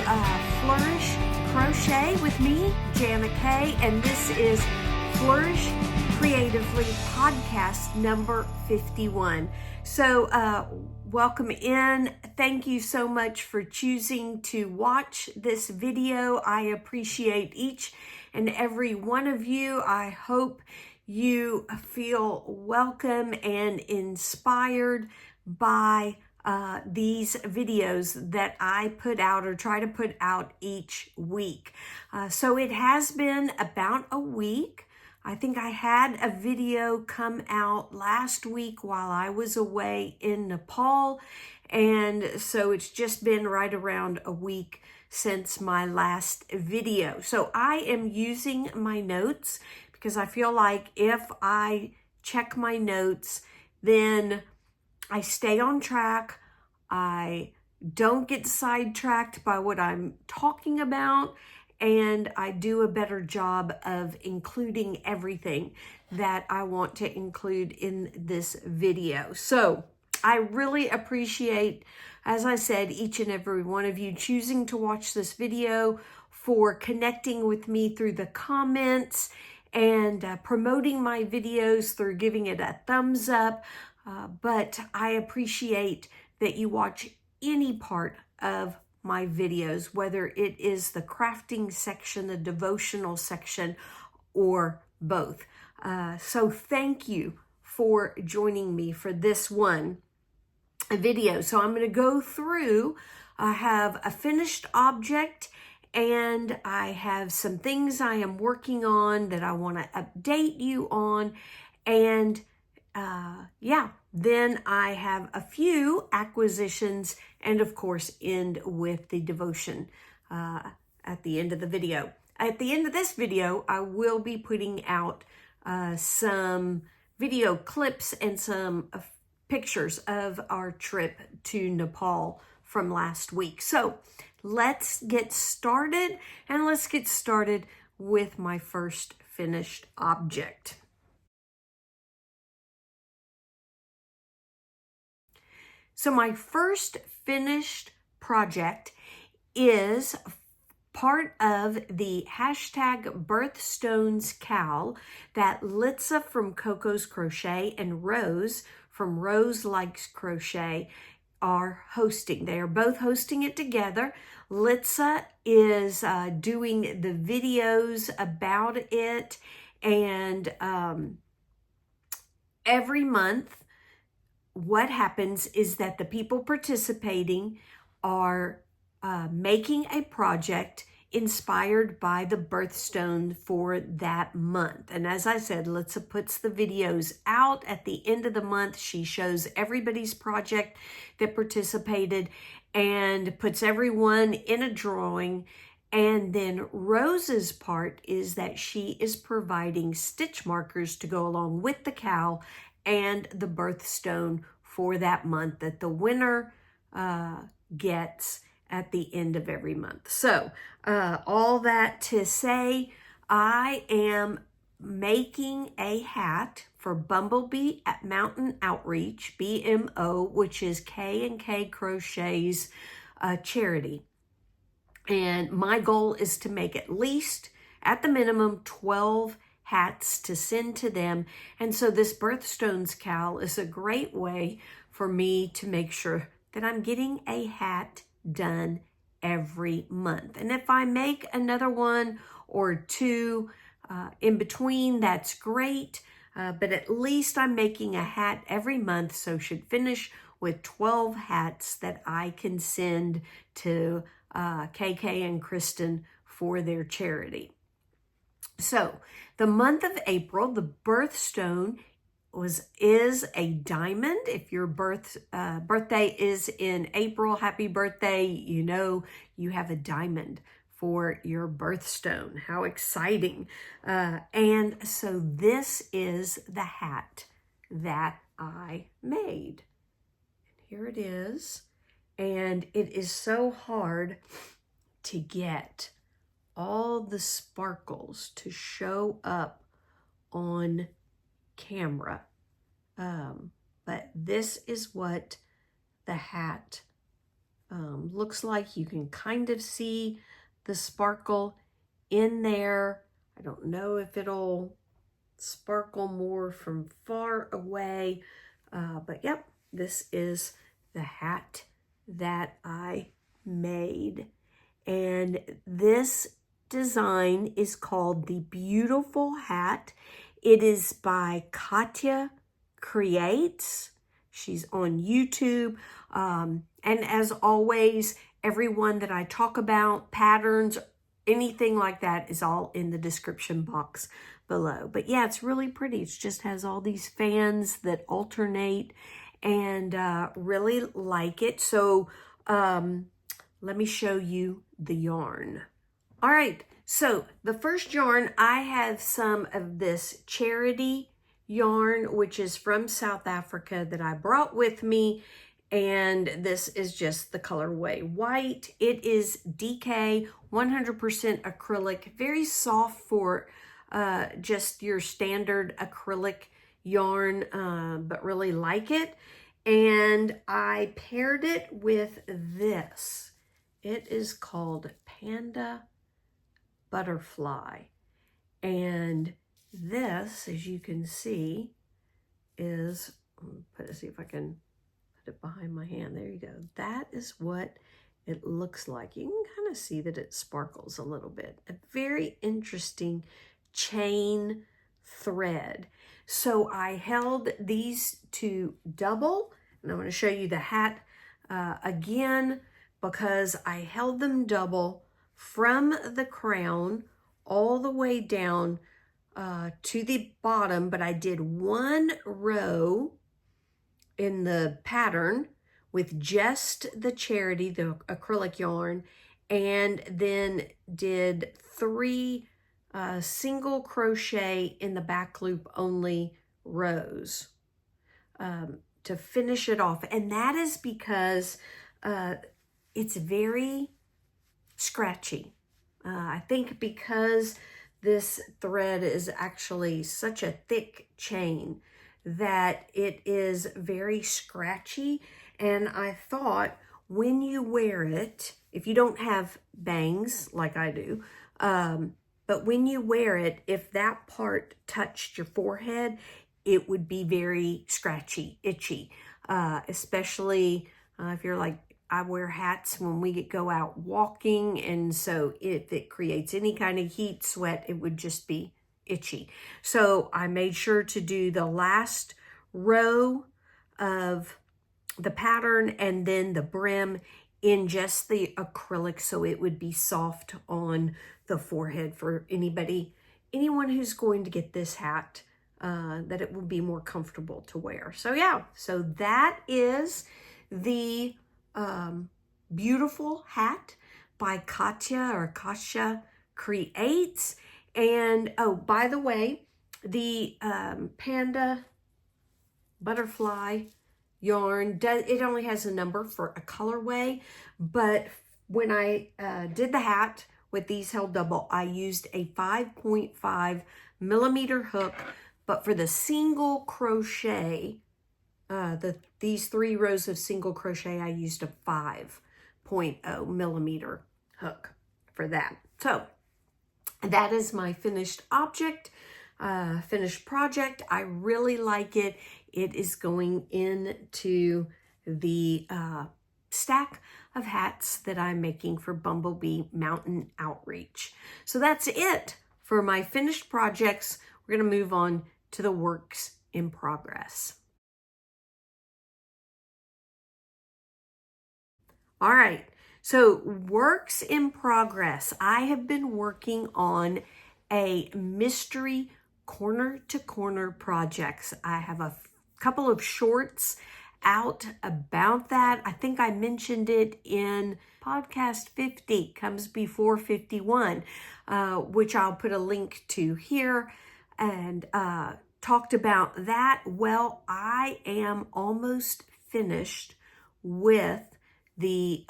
Flourish Crochet with me, Jana Kay, and this is Flourish Creatively Podcast number 51. So welcome in. Thank you so much for choosing to watch this video. I appreciate each and every one of you. I hope you feel welcome and inspired by these videos that I put out or try to put out each week. So it has been about a week. I think I had a video come out last week while I was away in Nepal. And so it's just been right around a week since my last video. So I am using my notes because I feel like if I check my notes, then I stay on track. I don't get sidetracked by what I'm talking about, and I do a better job of including everything that I want to include in this video. So I really appreciate, as I said, each and every one of you choosing to watch this video, for connecting with me through the comments and promoting my videos through giving it a thumbs up. But I appreciate that you watch any part of my videos, whether it is the crafting section, the devotional section, or both. So thank you for joining me for this video. So I'm going to go through, I have a finished object, and I have some things I am working on that I want to update you on. And then I have a few acquisitions, and of course end with the devotion at the end of the video. At the end of this video, I will be putting out some video clips and some pictures of our trip to Nepal from last week. So let's get started, and let's get started with my first finished object. So my first finished project is part of the hashtag Birthstones cowl that Litsa from Coco's Crochet and Rose from Rose Likes Crochet are hosting. They are both hosting it together. Litsa is doing the videos about it, and every month what happens is that the people participating are making a project inspired by the birthstone for that month. And as I said, Litsa puts the videos out at the end of the month. She shows everybody's project that participated and puts everyone in a drawing. And then Rose's part is that she is providing stitch markers to go along with the cowl and the birthstone for that month that the winner gets at the end of every month. So all that to say, I am making a hat for Bumblebee at Mountain Outreach, BMO, which is K&K Crochet's charity. And my goal is to make at least, at the minimum, 12 hats to send to them. And so this Birthstones cowl is a great way for me to make sure that I'm getting a hat done every month. And if I make another one or two in between, that's great. But at least I'm making a hat every month, so should finish with 12 hats that I can send to KK and Kristen for their charity. So the month of April, the birthstone is a diamond. If your birthday is in April, happy birthday. You know you have a diamond for your birthstone. How exciting. And so this is the hat that I made. And here it is. And it is so hard to get all the sparkles to show up on camera. But this is what the hat Looks like you can kind of see the sparkle in there. I don't know if it'll sparkle more from far away, but yep, this is the hat that I made. And this design is called the Beautiful Hat. It is by Katya Creates. She's on YouTube. And as always, everyone that I talk about, patterns, anything like that is all in the description box below. But yeah, it's really pretty. It just has all these fans that alternate, and really like it. So let me show you the yarn. All right, so the first yarn, I have some of this charity yarn, which is from South Africa, that I brought with me. And this is just the colorway white. It is DK 100% acrylic, very soft for just your standard acrylic yarn, but really like it. And I paired it with this. It is called Panda Butterfly. And this, as you can see, is, see if I can put it behind my hand. There you go. That is what it looks like. You can kind of see that it sparkles a little bit. A very interesting chain thread. So I held these two double, and I'm going to show you the hat again, because I held them double from the crown all the way down to the bottom, but I did one row in the pattern with just the charity, the acrylic yarn, and then did 3 single crochet in the back loop only rows to finish it off. And that is because it's very scratchy. I think because this thread is actually such a thick chain that it is very scratchy. And I thought, when you wear it, if you don't have bangs like I do, but when you wear it, if that part touched your forehead, it would be very scratchy, itchy, especially if you're like, I wear hats when we go out walking, and so if it creates any kind of heat, sweat, it would just be itchy. So I made sure to do the last row of the pattern and then the brim in just the acrylic, so it would be soft on the forehead for anyone who's going to get this hat, that it will be more comfortable to wear. So yeah, so that is the Beautiful Hat by Katya Creates. And oh, by the way, the Panda Butterfly yarn, it only has a number for a colorway, but when I did the hat with these held double, I used a 5.5 millimeter hook, but for the single crochet, these 3 rows of single crochet, I used a 5.0 millimeter hook for that. So that is my finished object, finished project. I really like it. It is going into the stack of hats that I'm making for Bumblebee Mountain Outreach. So that's it for my finished projects. We're going to move on to the works in progress. All right, so works in progress. I have been working on a mystery corner to corner projects. I have a couple of shorts out about that. I think I mentioned it in podcast 50, comes before 51, which I'll put a link to here, and talked about that. Well, I am almost finished with the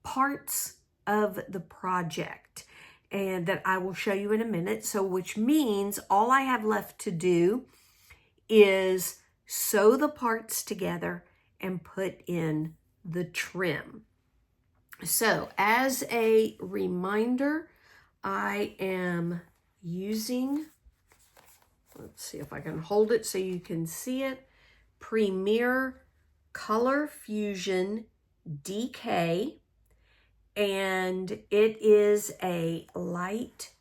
parts of the project, and that I will show you in a minute. So which means all I have left to do is sew the parts together and put in the trim. So as a reminder, I am using, let's see if I can hold it so you can see it, Premier Color Fusion DK, and it is a light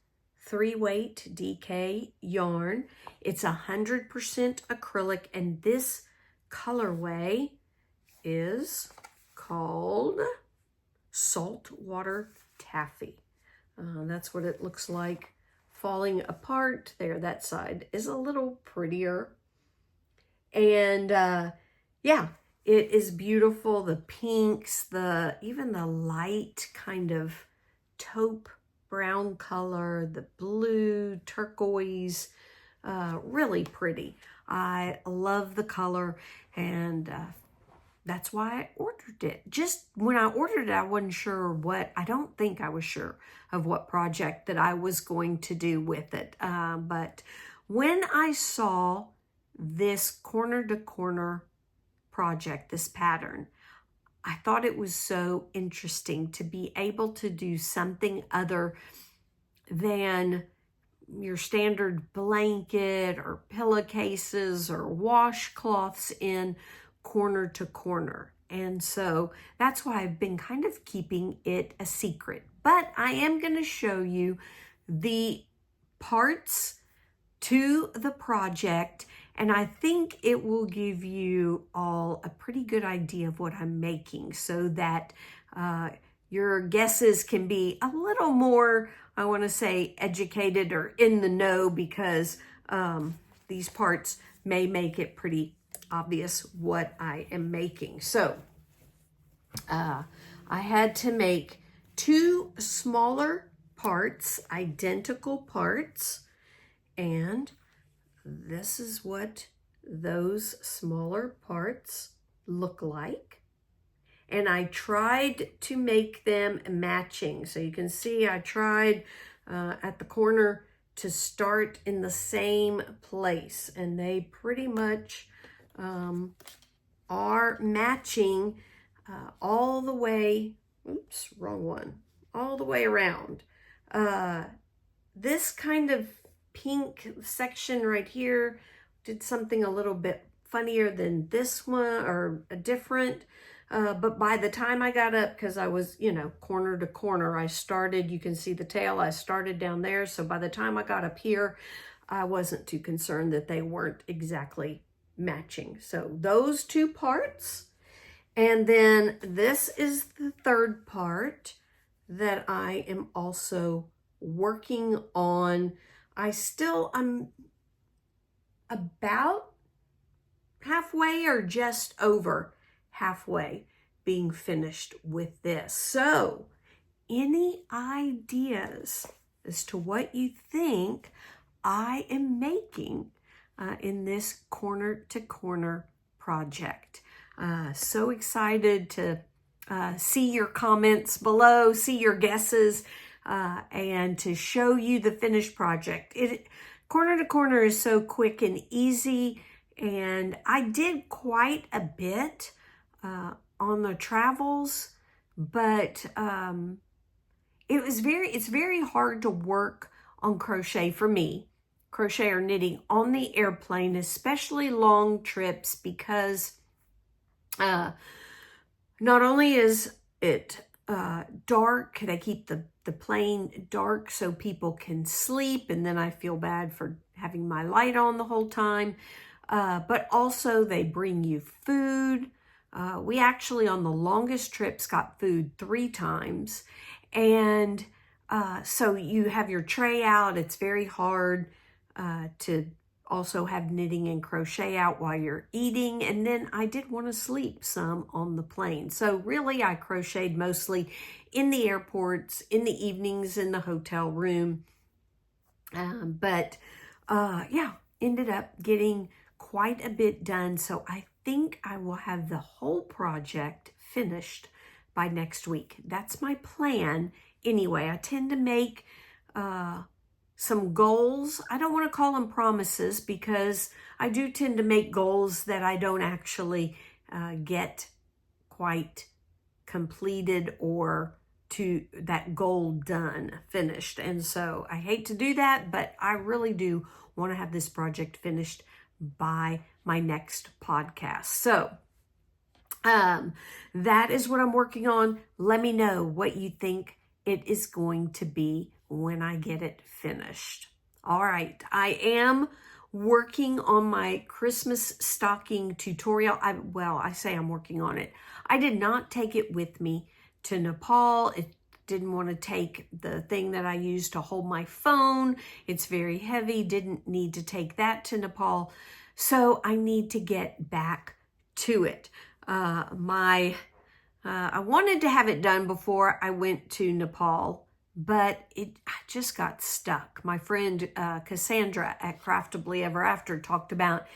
3-weight DK yarn. It's 100% acrylic, and this colorway is called Saltwater Taffy. That's what it looks like falling apart there. That side is a little prettier. And yeah, it is beautiful. The pinks, even the light kind of taupe brown color, the blue, turquoise, really pretty. I love the color, and that's why I ordered it. Just when I ordered it, I wasn't sure I don't think I was sure of what project that I was going to do with it. But when I saw this corner to corner project, this pattern, I thought it was so interesting to be able to do something other than your standard blanket or pillowcases or washcloths in corner to corner. And so that's why I've been kind of keeping it a secret. But I am going to show you the parts to the project, and I think it will give you all a pretty good idea of what I'm making, so that your guesses can be a little more, I want to say, educated or in the know, because these parts may make it pretty obvious what I am making. So I had to make 2 smaller parts, identical parts, and this is what those smaller parts look like. And I tried to make them matching. So you can see I tried at the corner to start in the same place, and they pretty much are matching all the way, oops, wrong one, all the way around. This kind of pink section right here did something a little bit funnier than this one, or different. But by the time I got up, because I was, corner to corner, I started, you can see the tail, I started down there. So by the time I got up here, I wasn't too concerned that they weren't exactly matching. So those 2 parts, and then this is the 3rd part that I am also working on. I'm about halfway or just over halfway being finished with this. So any ideas as to what you think I am making in this corner to corner project? So excited to see your comments below, see your guesses, and to show you the finished project. Corner to corner is so quick and easy, and I did quite a bit on the travels, but it's very hard to work on crochet for me, crochet or knitting on the airplane, especially long trips, because not only is it dark, they keep the plane dark so people can sleep, and then I feel bad for having my light on the whole time, but also they bring you food. We actually, on the longest trips, got food 3 times, and so you have your tray out. It's very hard to also have knitting and crochet out while you're eating. And then I did want to sleep some on the plane. So really I crocheted mostly in the airports, in the evenings, in the hotel room. But ended up getting quite a bit done. So I think I will have the whole project finished by next week. That's my plan. Anyway, I tend to make some goals. I don't want to call them promises, because I do tend to make goals that I don't actually get quite completed or to that goal done, finished. And so I hate to do that, but I really do want to have this project finished by my next podcast. So that is what I'm working on. Let me know what you think it is going to be when I get it finished. All right, I am working on my Christmas stocking tutorial. I say I'm working on it. I did not take it with me to Nepal. It didn't want to take the thing that I use to hold my phone. It's very heavy. Didn't need to take that to Nepal. So I need to get back to it. I wanted to have it done before I went to Nepal, but I just got stuck. My friend Cassandra at Craftably Ever After talked about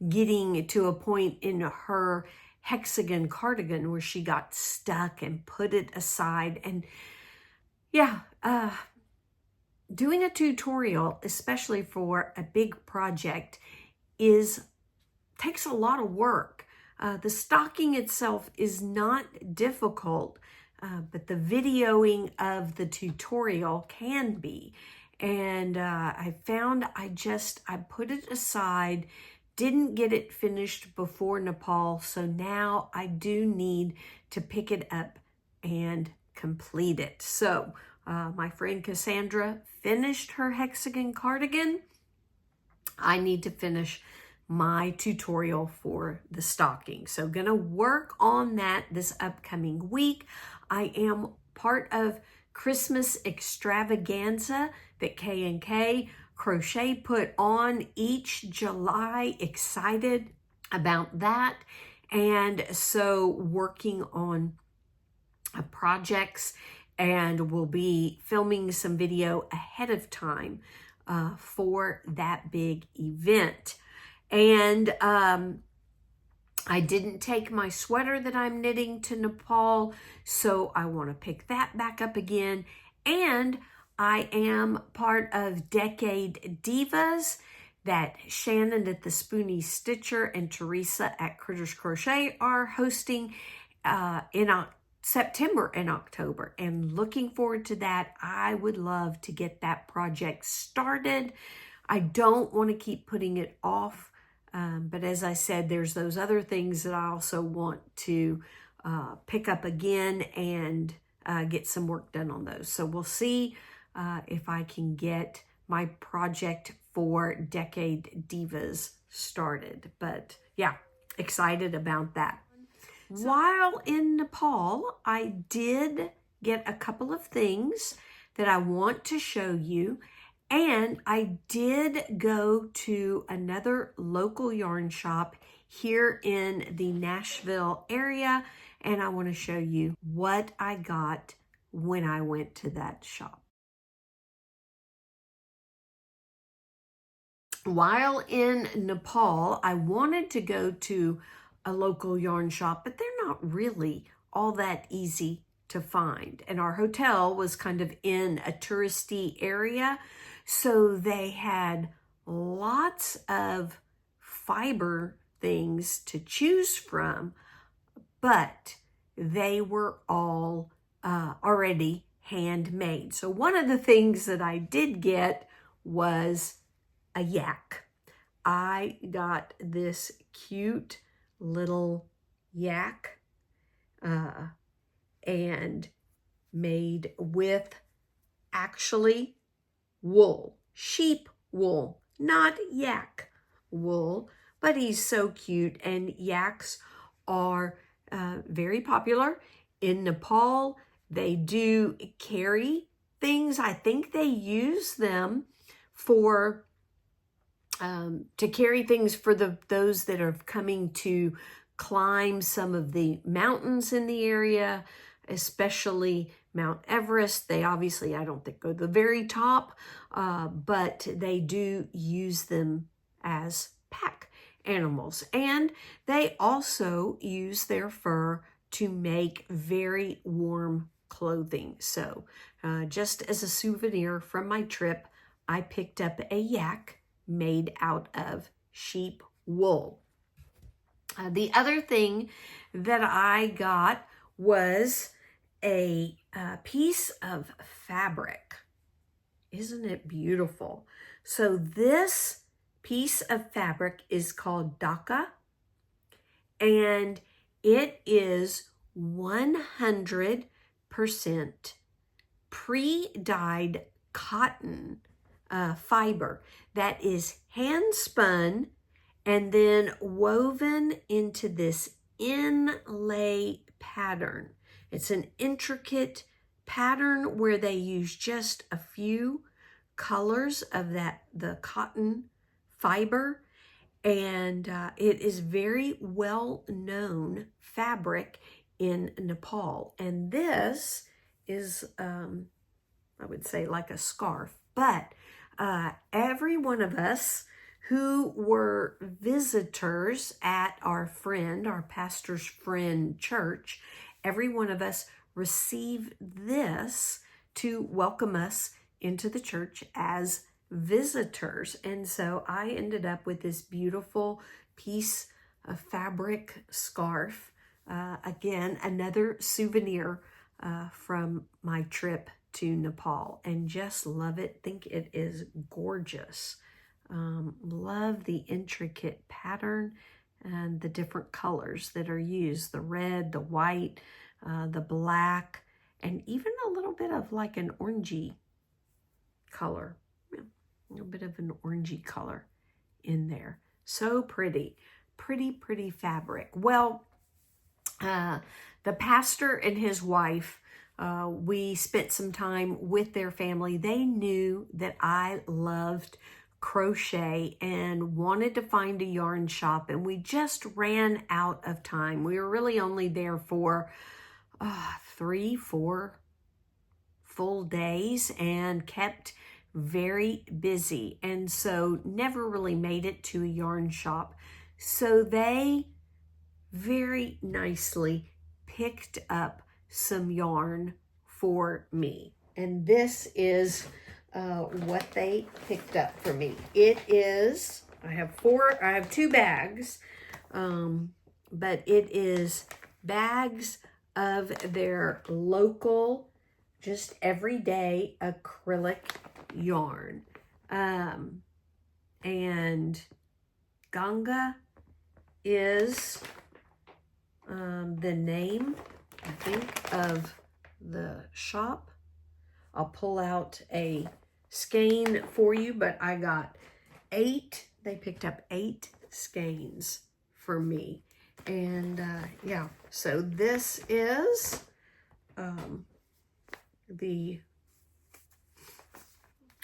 getting to a point in her hexagon cardigan where she got stuck and put it aside. And doing a tutorial, especially for a big project, takes a lot of work. The stocking itself is not difficult, but the videoing of the tutorial can be. And I found I put it aside, didn't get it finished before Nepal, so now I do need to pick it up and complete it. So my friend Cassandra finished her hexagon cardigan. I need to finish my tutorial for the stocking. So gonna work on that this upcoming week. I am part of Christmas Extravaganza that K&K Crochet put on each July. Excited about that. And so working on projects, and we'll be filming some video ahead of time for that big event. And I didn't take my sweater that I'm knitting to Nepal, so I want to pick that back up again. And I am part of Decade Divas that Shannon at the Spoony Stitcher and Teresa at Critters Crochet are hosting in September and October, and looking forward to that. I would love to get that project started. I don't want to keep putting it off, but as I said, there's those other things that I also want to pick up again and get some work done on those. So we'll see if I can get my project for Decade Divas started. But yeah, excited about that. While in Nepal, I did get a couple of things that I want to show you, and I did go to another local yarn shop here in the Nashville area, and I want to show you what I got when I went to that shop. While in Nepal, I wanted to go to a local yarn shop, but they're not really all that easy to find. And our hotel was kind of in a touristy area, so they had lots of fiber things to choose from, but they were all already handmade. So one of the things that I did get was a yak. I got this cute little yak and made with actually wool, sheep wool, not yak wool, but he's so cute. And yaks are very popular in Nepal. They do carry things. I think they use them for to carry things for those that are coming to climb some of the mountains in the area, especially Mount Everest. They obviously, I don't think, go to the very top, but they do use them as pack animals. And they also use their fur to make very warm clothing. So just as a souvenir from my trip, I picked up a yak made out of sheep wool. The other thing that I got was a piece of fabric. Isn't it beautiful? So this piece of fabric is called Dhaka, and it is 100% pre-dyed cotton fiber that is hand spun and then woven into this inlay pattern. It's an intricate pattern where they use just a few colors of the cotton fiber, and it is very well known fabric in Nepal. And this is I would say like a scarf, but every one of us who were visitors at our pastor's friend church, every one of us received this to welcome us into the church as visitors. And so I ended up with this beautiful piece of fabric scarf. Again, another souvenir from my trip to Nepal, and just love it. Think it is gorgeous. Love the intricate pattern and the different colors that are used, the red, the white, the black, and even a little bit of like an orangey color. Yeah, a little bit of an orangey color in there. So pretty, pretty fabric. Well, the pastor and his wife, we spent some time with their family. They knew that I loved crochet and wanted to find a yarn shop, and we just ran out of time. We were really only there for 3-4 full days and kept very busy, and so never really made it to a yarn shop. So they very nicely picked up some yarn for me, and this is what they picked up for me. It is, I have 2 bags, but it is bags of their local, just everyday acrylic yarn. And Ganga is the name, I think, of the shop. I'll pull out a skein for you, but I got 8. They picked up 8 skeins for me. And yeah, so this is the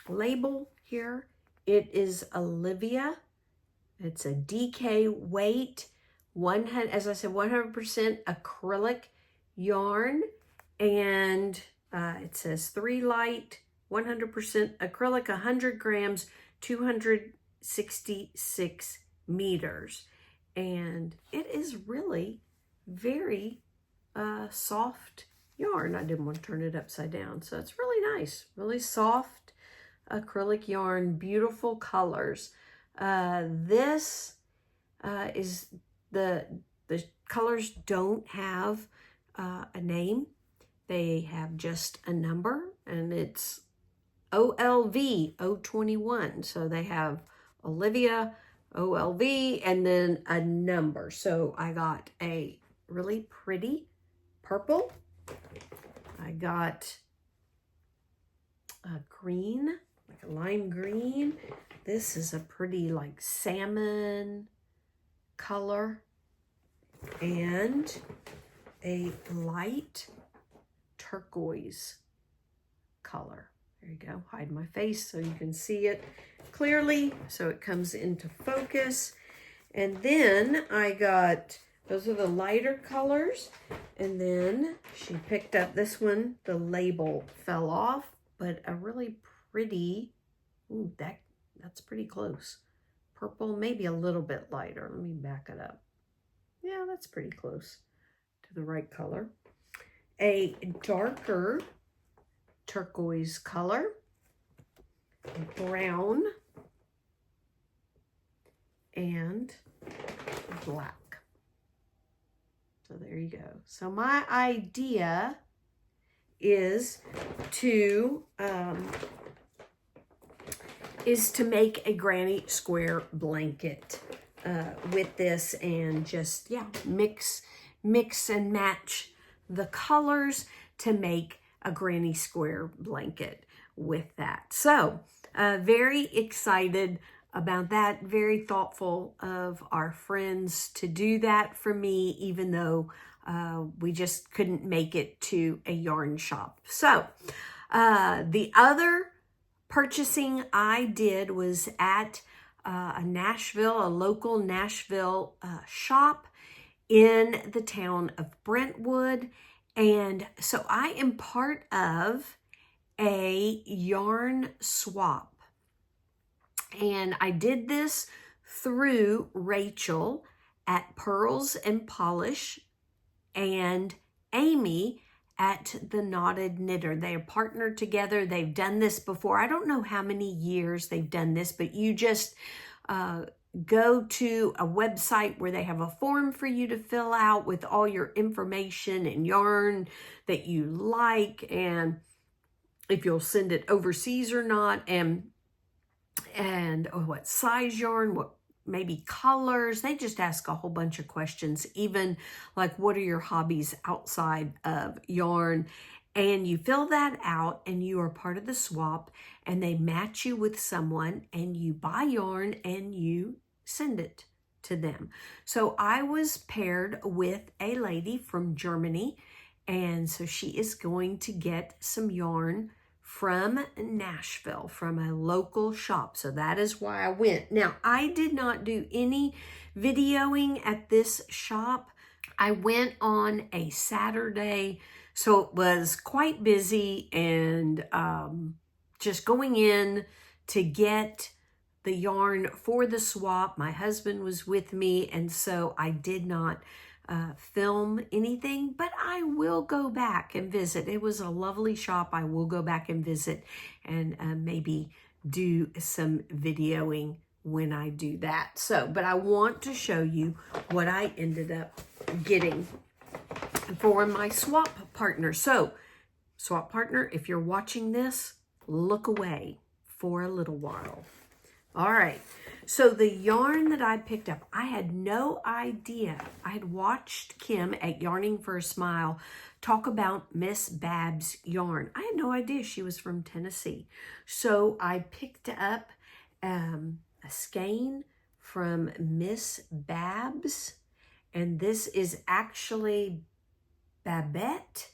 label here. It is Olivia. It's a DK weight, 100, as I said, 100% acrylic yarn, and it says 3 light, 100% acrylic, 100 grams, 266 meters, and it is really very soft yarn. I didn't want to turn it upside down, so it's really nice, really soft acrylic yarn, beautiful colors. This is the colors don't have a name. They have just a number, and it's OLV 021. So they have Olivia, OLV, and then a number. So I got a really pretty purple. I got a green, like a lime green. This is a pretty like salmon color, and a light turquoise color. There you go. Hide my face so you can see it clearly, so it comes into focus. And then I got, those are the lighter colors. And then she picked up this one. The label fell off, but a really pretty, ooh, that's pretty close. Purple, maybe a little bit lighter. Let me back it up. Yeah, that's pretty close to the right color. A darker turquoise color, brown, and black. So there you go. So my idea is to make a granny square blanket with this, and just, yeah, mix and match the colors to make a granny square blanket with that. So very excited about that. Very thoughtful of our friends to do that for me, even though we just couldn't make it to a yarn shop. So the other purchasing I did was at a local Nashville shop in the town of Brentwood. And so I am part of a yarn swap. And I did this through Rachel at Pearls and Polish and Amy at the Knotted Knitter. They are partnered together. They've done this before. I don't know how many years they've done this, but you just go to a website where they have a form for you to fill out with all your information and yarn that you like, and if you'll send it overseas or not, and what size yarn, what maybe colors. They just ask a whole bunch of questions, even like, what are your hobbies outside of yarn? And you fill that out and you are part of the swap, and they match you with someone, and you buy yarn and you send it to them. So I was paired with a lady from Germany, and so she is going to get some yarn from Nashville, from a local shop. So that is why I went. Now, I did not do any videoing at this shop. I went on a Saturday, so it was quite busy, and just going in to get the yarn for the swap. My husband was with me, and so I did not film anything, but I will go back and visit. It was a lovely shop. I will go back and visit, and maybe do some videoing when I do that. So, but I want to show you what I ended up getting for my swap partner. So, swap partner, if you're watching this, look away for a little while. All right, so the yarn that I picked up, I had no idea. I had watched Kim at Yarning for a Smile talk about Miss Babs yarn. I had no idea she was from Tennessee. So I picked up a skein from Miss Babs, and this is actually Babette,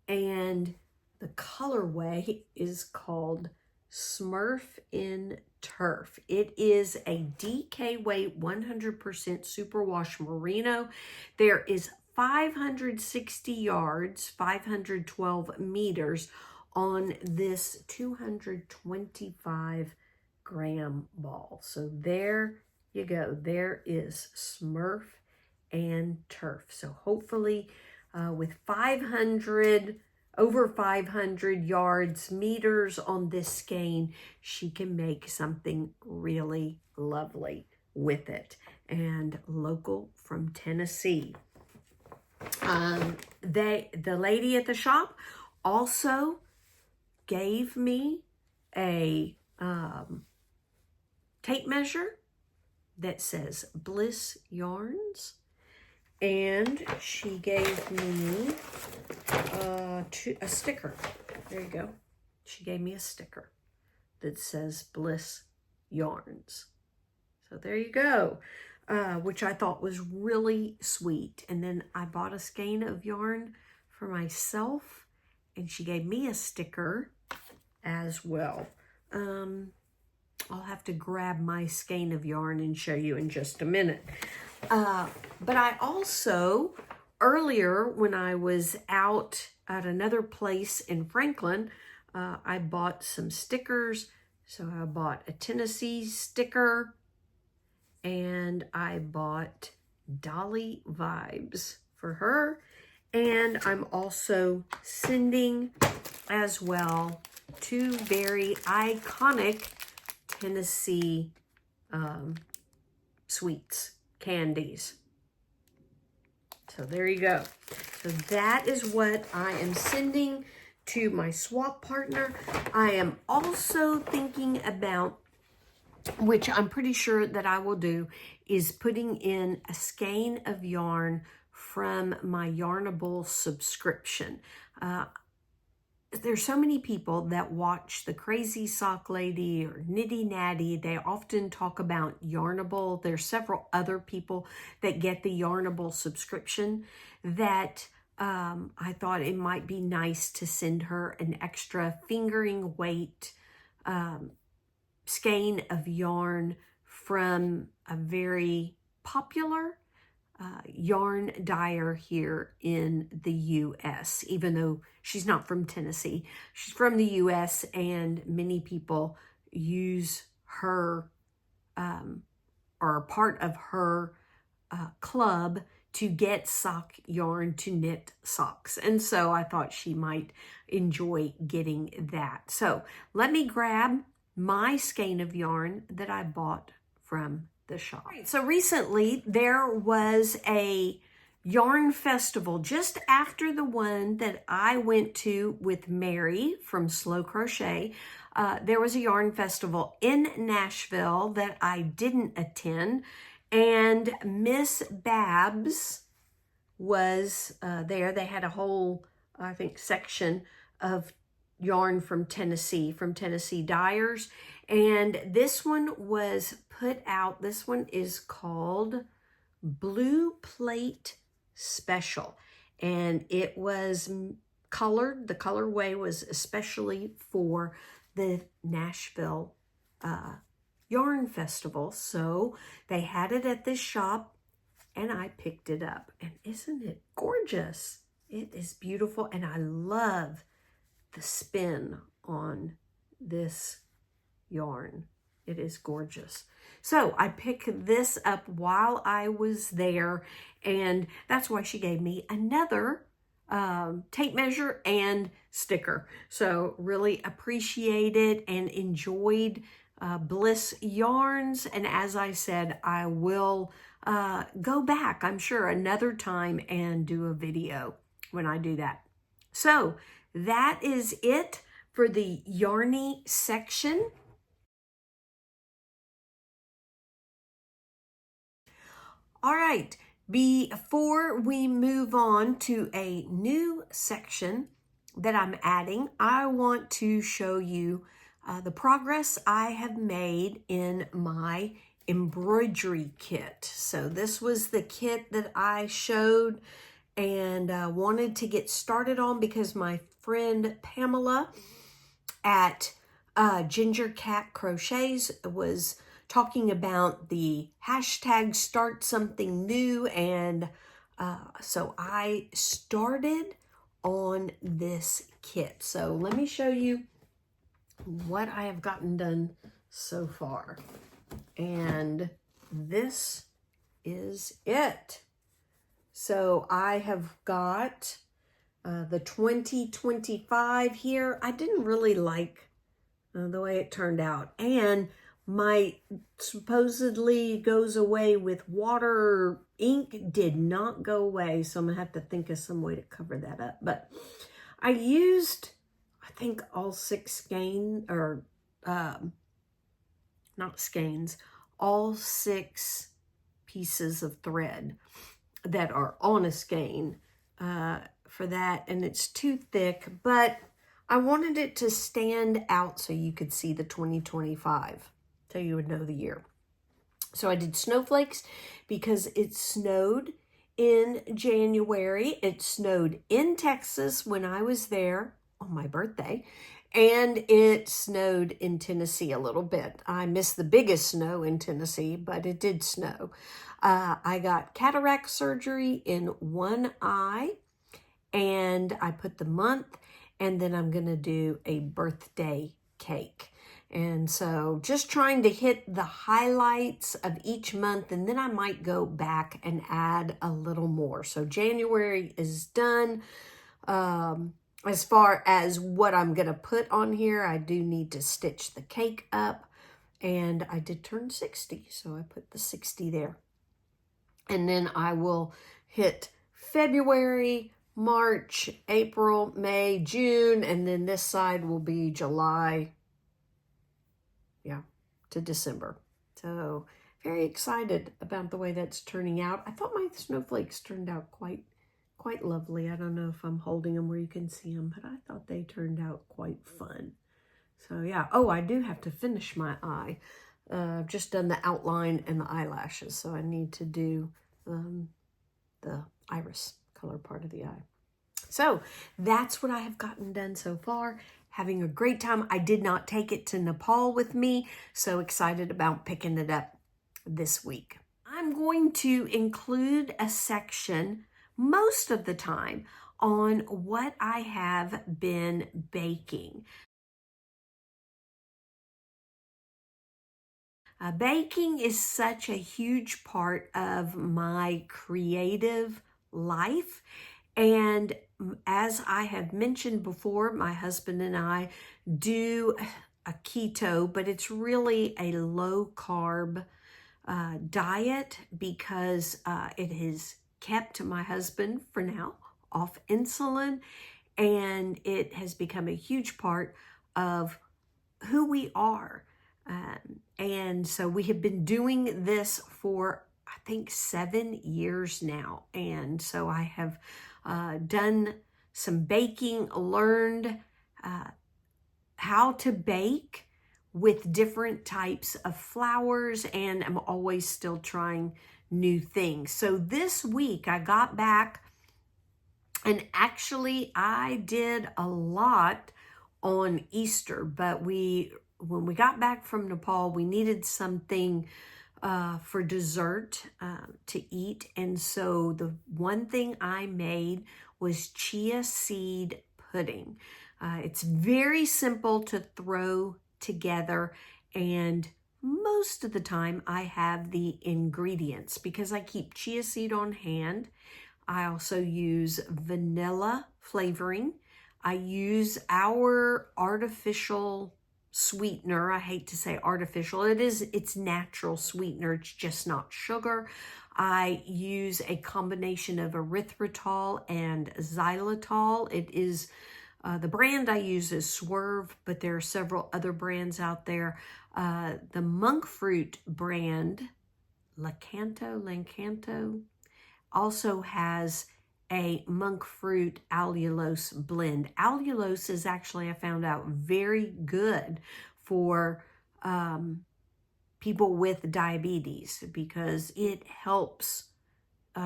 and the colorway is called Smurf in Turf. It is a DK weight 100% superwash merino. There is 560 yards, 512 meters on this 225 gram ball. So there you go. There is Smurf and Turf. So hopefully with over 500 yards, meters on this skein, she can make something really lovely with it. And local from Tennessee. The lady at the shop also gave me a tape measure that says Bliss Yarns. And she gave me a sticker. There you go. She gave me a sticker that says Bliss Yarns. So there you go, which I thought was really sweet. And then I bought a skein of yarn for myself, and she gave me a sticker as well. I'll have to grab my skein of yarn and show you in just a minute. But I also, earlier when I was out at another place in Franklin, I bought some stickers. So I bought a Tennessee sticker, and I bought Dolly Vibes for her. And I'm also sending as well 2 very iconic Tennessee sweets, candies. So there you go. So that is what I am sending to my swap partner. I am also thinking about, which I'm pretty sure that I will do, is putting in a skein of yarn from my Yarnable subscription. There's so many people that watch the Crazy Sock Lady or Nitty Natty. They often talk about Yarnable. There's several other people that get the Yarnable subscription that I thought it might be nice to send her an extra fingering weight skein of yarn from a very popular yarn dyer here in the U.S., even though she's not from Tennessee. She's from the U.S., and many people use her or are part of her club to get sock yarn to knit socks. And so I thought she might enjoy getting that. So let me grab my skein of yarn that I bought from the shop. Right, so recently there was a yarn festival just after the one that I went to with Mary from Slow Crochet. There was a yarn festival in Nashville that I didn't attend, and Miss Babs was there. They had a whole, I think, section of yarn from Tennessee dyers, and this one was put out. This one is called Blue Plate Special, and it was colored. The colorway was especially for the Nashville yarn festival, so they had it at this shop and I picked it up. And isn't it gorgeous? It is beautiful, and I love the spin on this yarn. It is gorgeous. So I picked this up while I was there, and that's why she gave me another tape measure and sticker. So really appreciate it and enjoyed Bliss Yarns. And as I said, I will go back, I'm sure, another time and do a video when I do that. So that is it for the yarny section. All right, before we move on to a new section that I'm adding, I want to show you the progress I have made in my embroidery kit. So this was the kit that I showed and wanted to get started on because my friend Pamela at Ginger Cat Crochets was talking about the hashtag start something new, and so I started on this kit. So let me show you what I have gotten done so far, and this is it. So I have got the 2025 here. I didn't really like the way it turned out, and my supposedly goes away with water ink did not go away, so I'm gonna have to think of some way to cover that up. But I used, I think, all 6 skein, or not skeins, all 6 pieces of thread that are on a skein for that, and it's too thick, but I wanted it to stand out so you could see the 2025, so you would know the year. So I did snowflakes because it snowed in January. It snowed in Texas when I was there on my birthday, and it snowed in Tennessee a little bit. I missed the biggest snow in Tennessee, but it did snow. I got cataract surgery in one eye, and I put the month, and then I'm going to do a birthday cake. And so just trying to hit the highlights of each month, and then I might go back and add a little more. So January is done. As far as what I'm going to put on here, I do need to stitch the cake up, and I did turn 60, so I put the 60 there. And then I will hit February, March, April, May, June, and then this side will be July, to December. So very excited about the way that's turning out. I thought my snowflakes turned out quite lovely. I don't know if I'm holding them where you can see them, but I thought they turned out quite fun. So yeah. Oh, I do have to finish my eye. I've just done the outline and the eyelashes, so I need to do the iris color part of the eye. So that's what I have gotten done so far. Having a great time. I did not take it to Nepal with me, so excited about picking it up this week. I'm going to include a section most of the time on what I have been baking. Baking is such a huge part of my creative life. And as I have mentioned before, my husband and I do a keto, but it's really a low-carb diet because it has kept my husband, for now, off insulin, and it has become a huge part of who we are. And so we have been doing this for, I think, 7 years now. And so I have done some baking, learned how to bake with different types of flours, and I'm always still trying new things. So this week I got back, and actually I did a lot on Easter, but when we got back from Nepal, we needed something for dessert to eat. And so the one thing I made was chia seed pudding. It's very simple to throw together, and most of the time I have the ingredients because I keep chia seed on hand. I also use vanilla flavoring. I use our artificial sweetener. I hate to say artificial. It's natural sweetener. It's just not sugar. I use a combination of erythritol and xylitol. It is the brand I use is Swerve, but there are several other brands out there. The monk fruit brand, Lancanto, also has a monk fruit allulose blend. Allulose is actually, I found out, very good for people with diabetes because it helps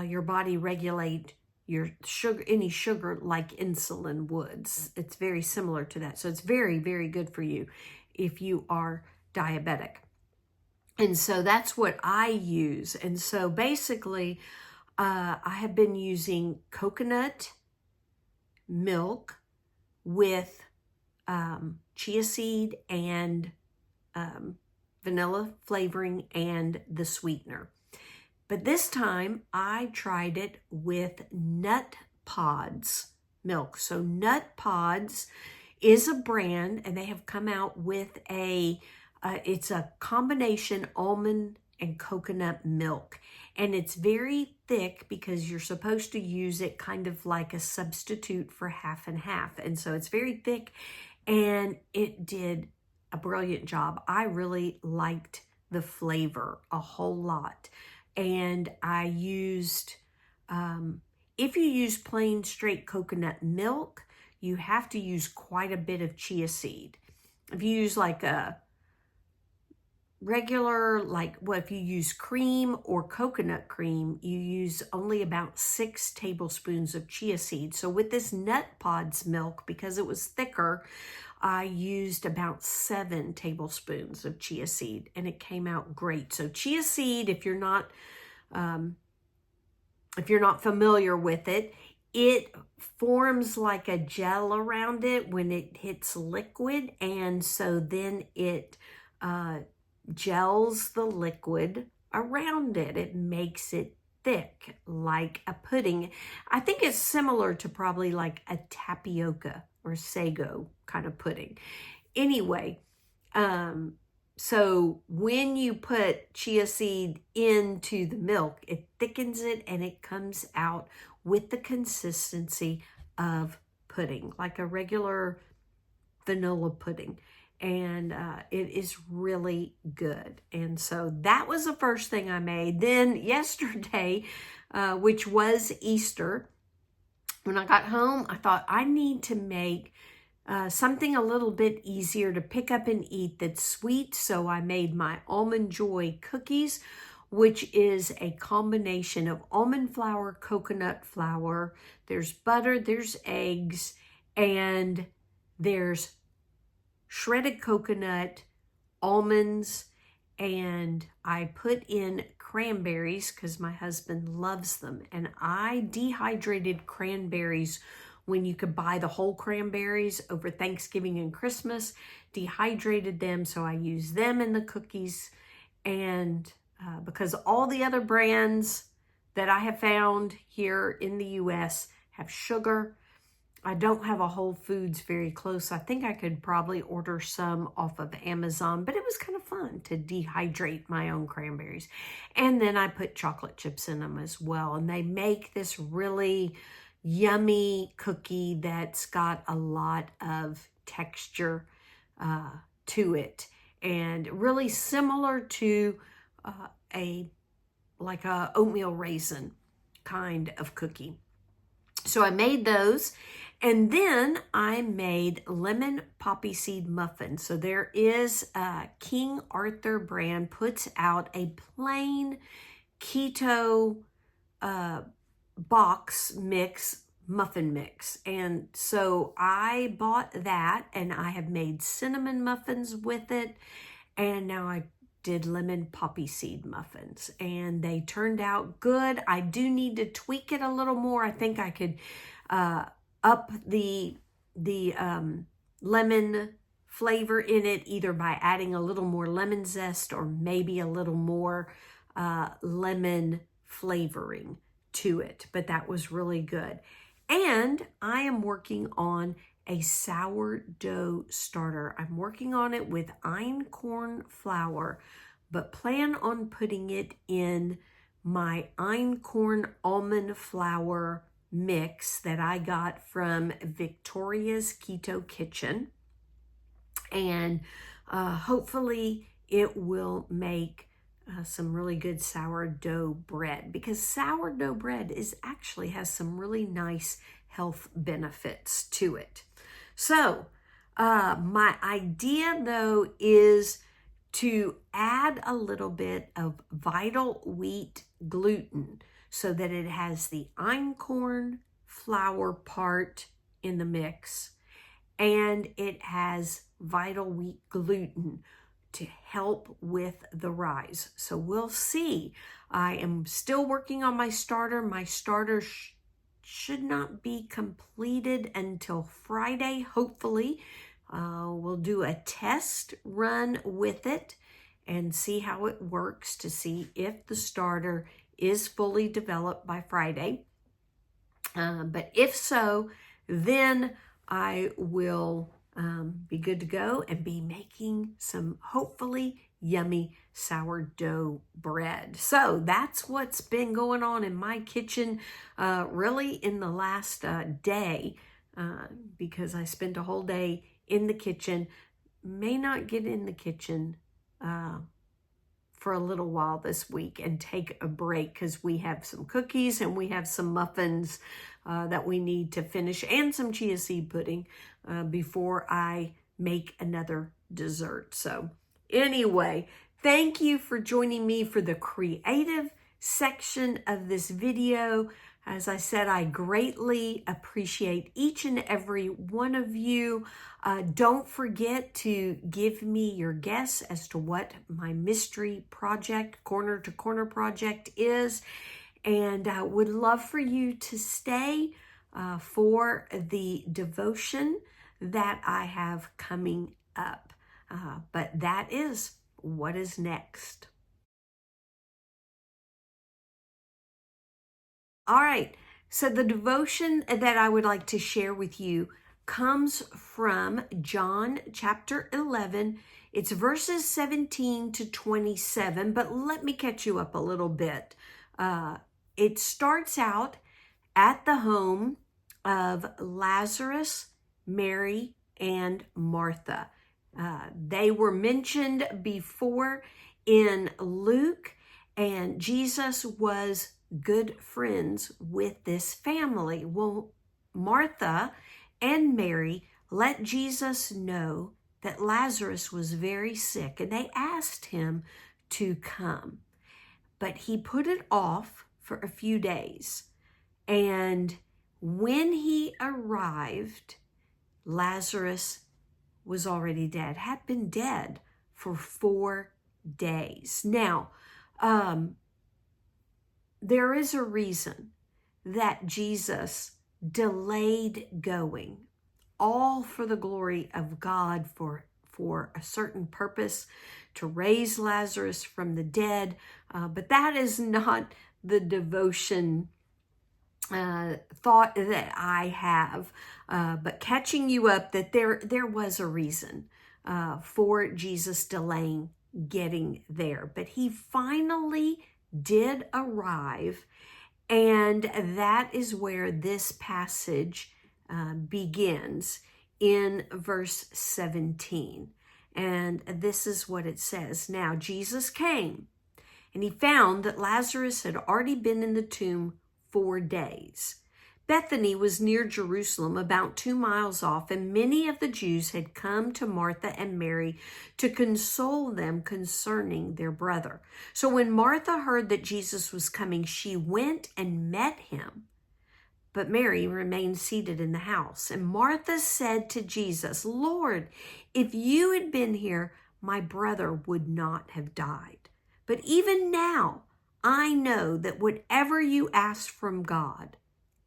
your body regulate your sugar, any sugar like insulin would. It's very similar to that. So it's very, very good for you if you are diabetic. And so that's what I use. And so basically, I have been using coconut milk with chia seed and vanilla flavoring and the sweetener. But this time I tried it with Nut Pods milk. So Nut Pods is a brand, and they have come out with it's a combination almond and coconut milk. And it's very thick because you're supposed to use it kind of like a substitute for half and half. And so it's very thick, and it did a brilliant job. I really liked the flavor a whole lot. And I used, if you use plain straight coconut milk, you have to use quite a bit of chia seed. If you use like a regular, if you use cream or coconut cream, you use only about 6 tablespoons of chia seed. So with this Nut Pods milk, because it was thicker, I used about 7 tablespoons of chia seed, and it came out great. So chia seed, if you're not familiar with it, it forms like a gel around it when it hits liquid, and so then it gels the liquid around it. It makes it thick like a pudding. I think it's similar to probably like a tapioca or sago kind of pudding. Anyway, so when you put chia seed into the milk, it thickens it and it comes out with the consistency of pudding, like a regular vanilla pudding. And it is really good. And so that was the first thing I made. Then yesterday, which was Easter, when I got home, I thought I need to make something a little bit easier to pick up and eat that's sweet. So I made my Almond Joy cookies, which is a combination of almond flour, coconut flour. There's butter, there's eggs, and there's shredded coconut, almonds, and I put in cranberries because my husband loves them. And I dehydrated cranberries when you could buy the whole cranberries over Thanksgiving and Christmas, dehydrated them, so I use them in the cookies. And because all the other brands that I have found here in the US have sugar, I don't have a Whole Foods very close. I think I could probably order some off of Amazon, but it was kind of fun to dehydrate my own cranberries. And then I put chocolate chips in them as well. And they make this really yummy cookie that's got a lot of texture to it. And really similar to a oatmeal raisin kind of cookie. So I made those, and then I made lemon poppy seed muffins. So there is King Arthur brand puts out a plain keto box mix, muffin mix. And so I bought that, and I have made cinnamon muffins with it, and now I did lemon poppy seed muffins, and they turned out good. I do need to tweak it a little more. I think I could up the lemon flavor in it, either by adding a little more lemon zest or maybe a little more lemon flavoring to it. But that was really good. And I am working on a sourdough starter. I'm working on it with einkorn flour, but plan on putting it in my einkorn almond flour mix that I got from Victoria's Keto Kitchen. And hopefully it will make some really good sourdough bread, because sourdough bread actually has some really nice health benefits to it. So my idea though is to add a little bit of vital wheat gluten so that it has the einkorn flour part in the mix, and it has vital wheat gluten to help with the rise. So we'll see. I am still working on my starter. My starter should not be completed until Friday, hopefully. We'll do a test run with it and see how it works to see if the starter is fully developed by Friday. But if so, then I will be good to go and be making some hopefully yummy sourdough bread. So that's what's been going on in my kitchen really in the last day, because I spent a whole day in the kitchen. May not get in the kitchen for a little while this week and take a break, because we have some cookies and we have some muffins that we need to finish, and some chia seed pudding before I make another dessert. So anyway, thank you for joining me for the creative section of this video. As I said, I greatly appreciate each and every one of you. Don't forget to give me your guess as to what my mystery project, Corner to Corner project is. And I would love for you to stay for the devotion that I have coming up. But that is what is next. All right, so the devotion that I would like to share with you comes from John chapter 11. It's verses 17 to 27, but let me catch you up a little bit. It starts out at the home of Lazarus, Mary, and Martha. They were mentioned before in Luke, and Jesus was good friends with this family. Well, Martha and Mary let Jesus know that Lazarus was very sick, and they asked him to come. But he put it off for a few days. And when he arrived, Lazarus was already dead, had been dead for 4 days. Now, there is a reason that Jesus delayed going, all for the glory of God, for a certain purpose, to raise Lazarus from the dead. But that is not the devotion thought that I have, but catching you up that there was a reason for Jesus delaying getting there. But he finally did arrive, and that is where this passage begins in verse 17. And this is what it says. Now Jesus came, and he found that Lazarus had already been in the tomb 4 days. Bethany was near Jerusalem, about 2 miles off, and many of the Jews had come to Martha and Mary to console them concerning their brother. So when Martha heard that Jesus was coming, she went and met him. But Mary remained seated in the house. And Martha said to Jesus, "Lord, if you had been here, my brother would not have died. But even now, I know that whatever you ask from God,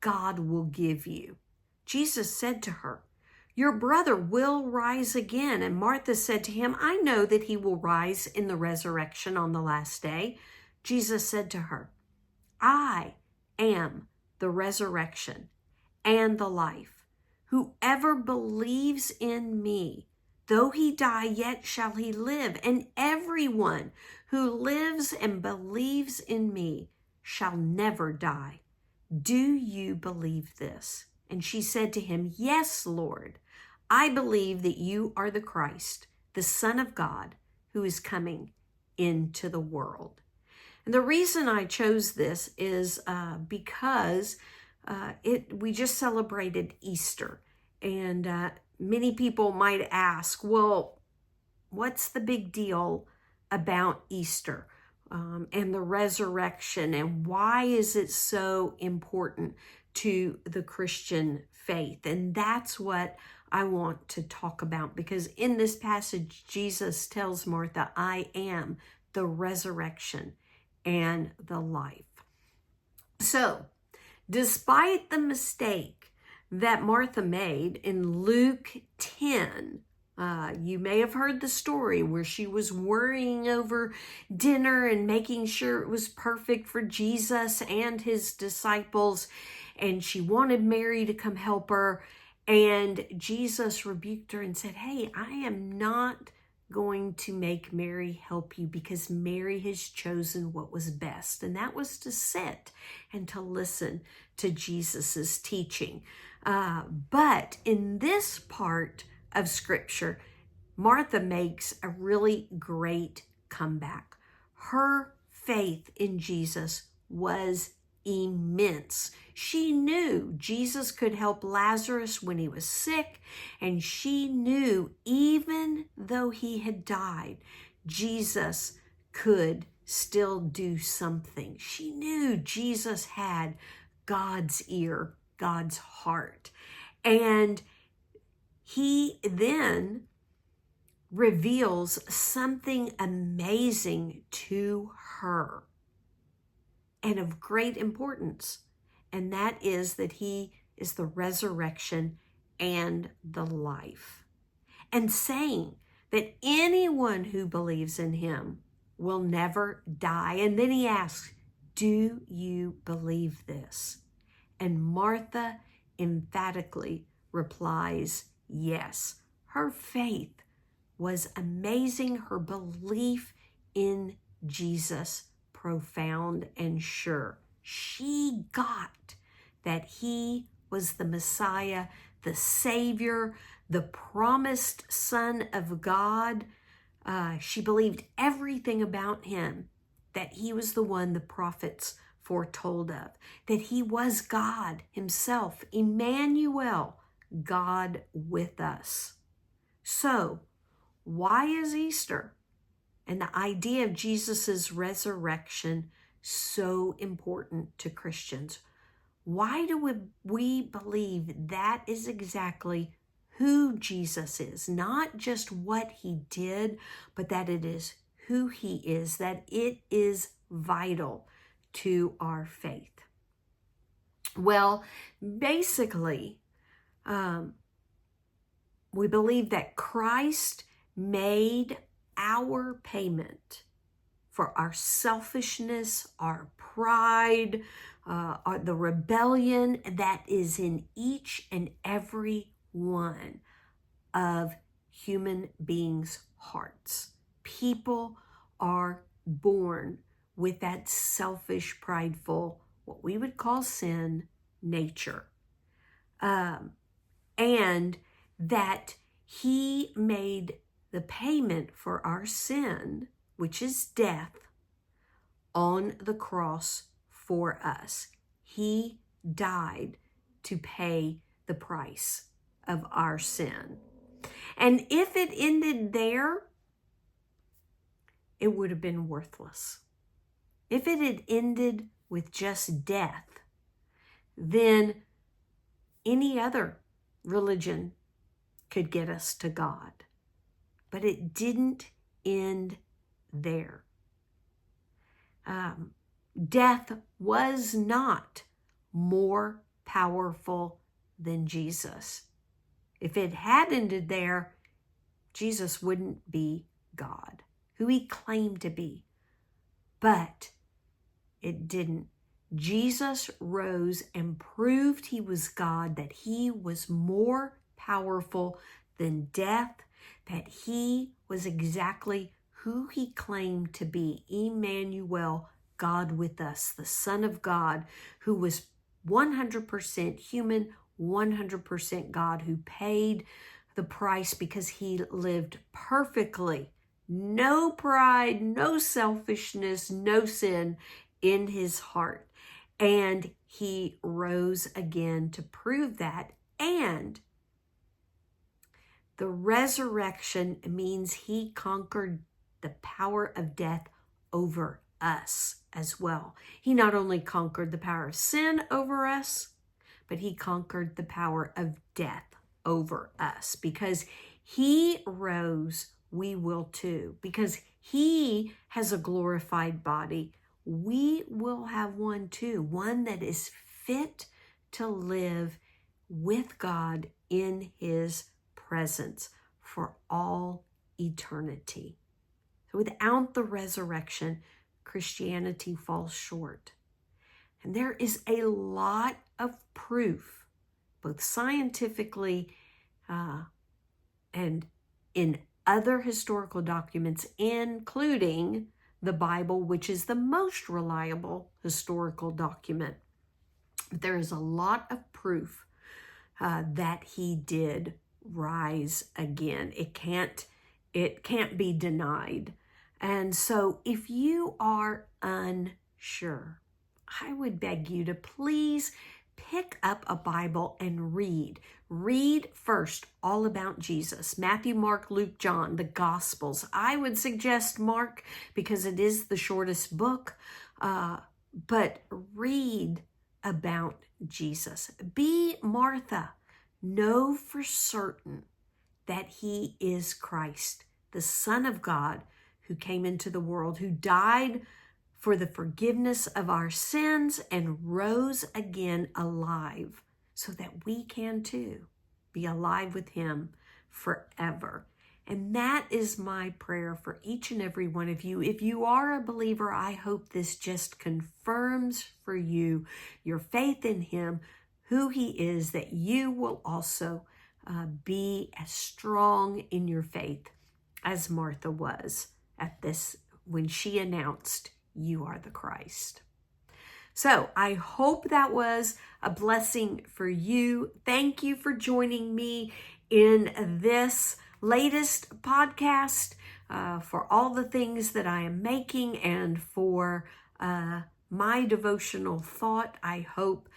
God will give you." Jesus said to her, "Your brother will rise again." And Martha said to him, "I know that he will rise in the resurrection on the last day." Jesus said to her, "I am the resurrection and the life. Whoever believes in me, though he die, yet shall he live. And everyone who lives and believes in me shall never die. Do you believe this?" And she said to him, "Yes, Lord. I believe that you are the Christ, the Son of God, who is coming into the world." And the reason I chose this is because we just celebrated Easter. And many people might ask, well, what's the big deal about Easter and the resurrection, and why is it so important to the Christian faith? And that's what I want to talk about, because in this passage, Jesus tells Martha, "I am the resurrection and the life." So, despite the mistake that Martha made in Luke 10, you may have heard the story where she was worrying over dinner and making sure it was perfect for Jesus and his disciples, and she wanted Mary to come help her, and Jesus rebuked her and said, "Hey, I am not going to make Mary help you, because Mary has chosen what was best," and that was to sit and to listen to Jesus's teaching. But in this part of Scripture, Martha makes a really great comeback. Her faith in Jesus was immense. She knew Jesus could help Lazarus when he was sick, and she knew even though he had died, Jesus could still do something. She knew Jesus had God's ear, God's heart. And he then reveals something amazing to her and of great importance. And that is that he is the resurrection and the life. And saying that anyone who believes in him will never die. And then he asks, "Do you believe this?" And Martha emphatically replies, yes. Her faith was amazing. Her belief in Jesus profound and sure. She got that he was the Messiah, the Savior, the promised Son of God. She believed everything about him, that he was the one the prophets foretold of, that he was God himself, Emmanuel, God with us. So, why is Easter and the idea of Jesus's resurrection so important to Christians? Why do we believe that is exactly who Jesus is? Not just what he did, but that it is who he is, that it is vital to our faith. Well, basically, we believe that Christ made our payment for our selfishness, our pride, the rebellion that is in each and every one of human beings' hearts. People are born with that selfish, prideful, what we would call sin, nature. And that he made the payment for our sin, which is death, on the cross for us. He died to pay the price of our sin. And if it ended there, it would have been worthless. If it had ended with just death, then any other religion could get us to God. But it didn't end there. Death was not more powerful than Jesus. If it had ended there, Jesus wouldn't be God, who he claimed to be. But it didn't. Jesus rose and proved he was God, that he was more powerful than death, that he was exactly who he claimed to be, Emmanuel, God with us, the Son of God, who was 100% human, 100% God, who paid the price because he lived perfectly. No pride, no selfishness, no sin in his heart. And he rose again to prove that. And the resurrection means he conquered the power of death over us as well. He not only conquered the power of sin over us, but he conquered the power of death over us. Because he rose, we will too. Because he has a glorified body, we will have one too. One that is fit to live with God in his presence for all eternity. So without the resurrection, Christianity falls short. And there is a lot of proof, both scientifically and in other historical documents, including the Bible, which is the most reliable historical document. There is a lot of proof that he did rise again. It can't be denied. And so if you are unsure, I would beg you to please pick up a Bible and read. Read first all about Jesus. Matthew, Mark, Luke, John, the Gospels. I would suggest Mark because it is the shortest book, but read about Jesus. Be Martha. Know for certain that he is Christ, the Son of God, who came into the world, who died for the forgiveness of our sins and rose again alive so that we can too be alive with him forever. And that is my prayer for each and every one of you. If you are a believer, I hope this just confirms for you your faith in him, who he is, that you will also be as strong in your faith as Martha was at this when she announced, "You are the Christ." So I hope that was a blessing for you. Thank you for joining me in this latest podcast, for all the things that I am making and for my devotional thought. I hope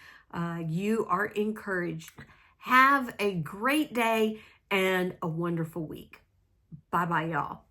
you are encouraged. Have a great day and a wonderful week. Bye-bye, y'all.